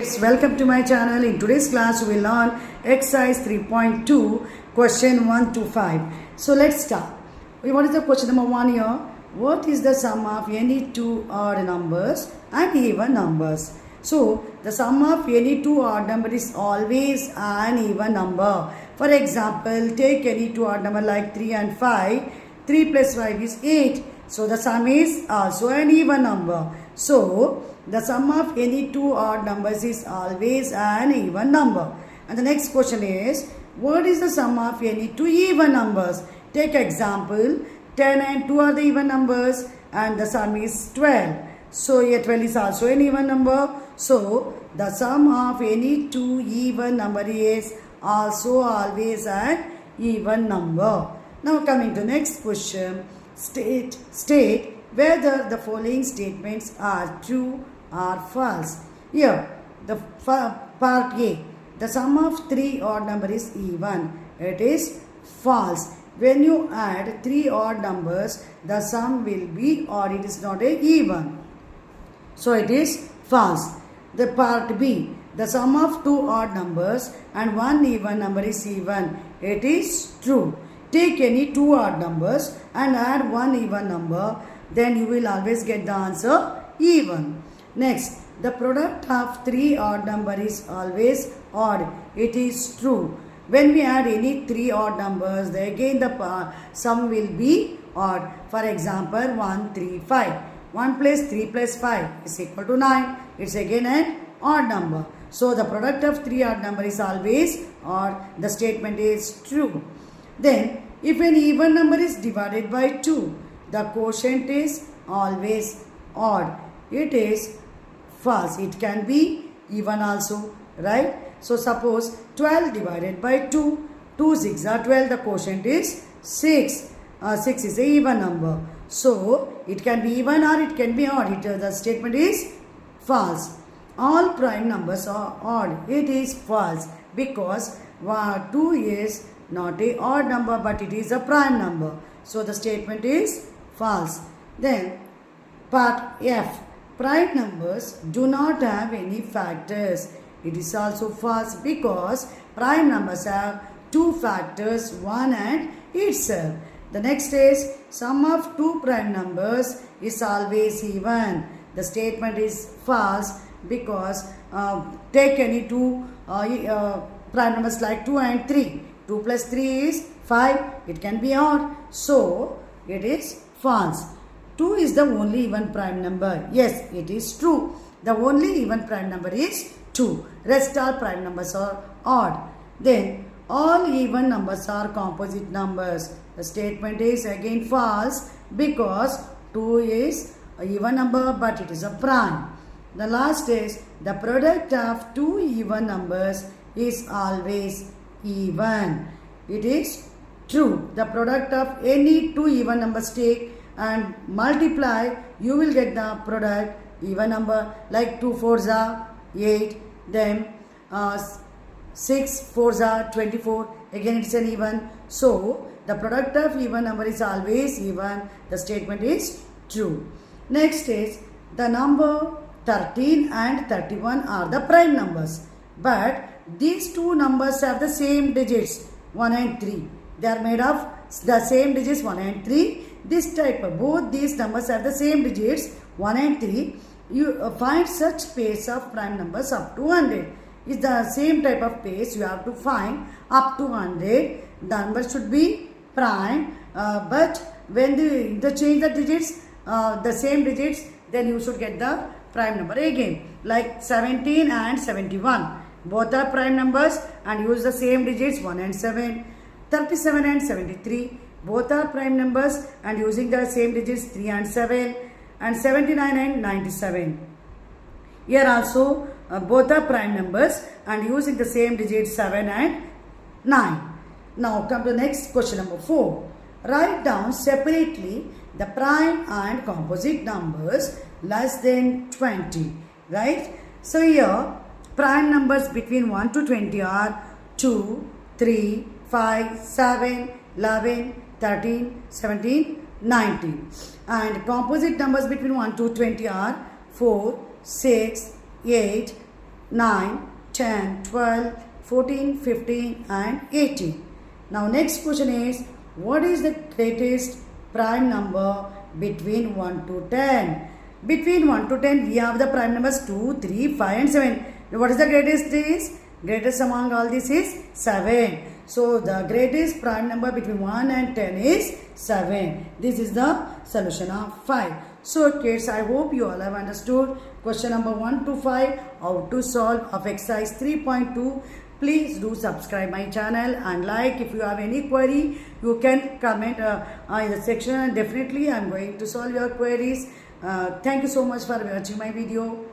Welcome to my channel. In today's class we will learn exercise 3.2 question 1 to 5. So let's start. What is the question number 1 here? What is the sum of any two odd numbers and even numbers? So the sum of any two odd number is always an even number. For example, take any two odd number like 3 and 5. 3 plus 5 is 8. So the sum is also an even number. So the sum of any two odd numbers is always an even number. And the next question is, what is the sum of any two even numbers? Take example, 10 and 2 are the even numbers and the sum is 12. So here 12 is also an even number. So the sum of any two even number is also always an even number. Now coming to next question, state whether the following statements are true or false. Here, the part A, the sum of three odd number is even. It is false. When you add three odd numbers, the sum will be odd. It is not a even. So it is false. The part B, the sum of two odd numbers and one even number is even. It is true. Take any two odd numbers and add one even number, then you will always get the answer even. Next, the product of three odd number is always odd. It is true. When we add any three odd numbers, again the sum will be odd. For example, 1, 3, 5. 1 plus 3 plus 5 is equal to 9. It's again an odd number. So the product of three odd number is always odd. The statement is true. Then, if an even number is divided by 2, the quotient is always odd. It is false. It can be even also, right? So suppose 12 divided by 2, 2 6 are 12, the quotient is 6. 6 is a even number. So it can be even or it can be odd. The statement is false. All prime numbers are odd. It is false because 2 is not a odd number but it is a prime number. So the statement is false. Then part F, prime numbers do not have any factors. It is also false because prime numbers have two factors, 1 and itself. The next is sum of two prime numbers is always even. The statement is false because take any two prime numbers like 2 and 3. 2 plus 3 is 5. It can be odd. So it is false. 2 is the only even prime number. Yes, it is true. The only even prime number is 2. Rest all prime numbers are odd. Then all even numbers are composite numbers. The statement is again false because 2 is an even number but it is a prime. The last is the product of two even numbers is always even. It is true. The product of any two even numbers take and multiply, you will get the product even number like 2 4s are 8, then 6 4s are 24, again it's an even. So the product of even number is always even. The statement is true. Next is the number 13 and 31 are the prime numbers, but these two numbers have the same digits 1 and 3. They are made of the same digits 1 and 3. This type of both these numbers have the same digits 1 and 3. You find such pairs of prime numbers up to 100. It's the same type of pairs you have to find up to 100. The number should be prime, but when they change the digits, the same digits, then you should get the prime number again. Like 17 and 71. Both are prime numbers and use the same digits 1 and 7. 37 and 73. Both are prime numbers and using the same digits 3 and 7. And 79 and 97. Here also both are prime numbers and using the same digits 7 and 9. Now come to the next question number 4. Write down separately the prime and composite numbers less than 20. Right? So here prime numbers between 1 to 20 are 2, 3, 5, 7, 11, 13, 17, 19. And composite numbers between 1 to 20 are 4, 6, 8, 9, 10, 12, 14, 15 and 18. Now next question is, what is the greatest prime number between 1 to 10? Between 1 to 10 we have the prime numbers 2, 3, 5 and 7. What is the greatest is? Greatest among all this is 7. So the greatest prime number between 1 and 10 is 7. This is the solution of 5. So kids, I hope you all have understood question number 1 to 5, how to solve of exercise 3.2. Please do subscribe my channel and like. If you have any query, you can comment in the section and definitely I am going to solve your queries. Thank you so much for watching my video.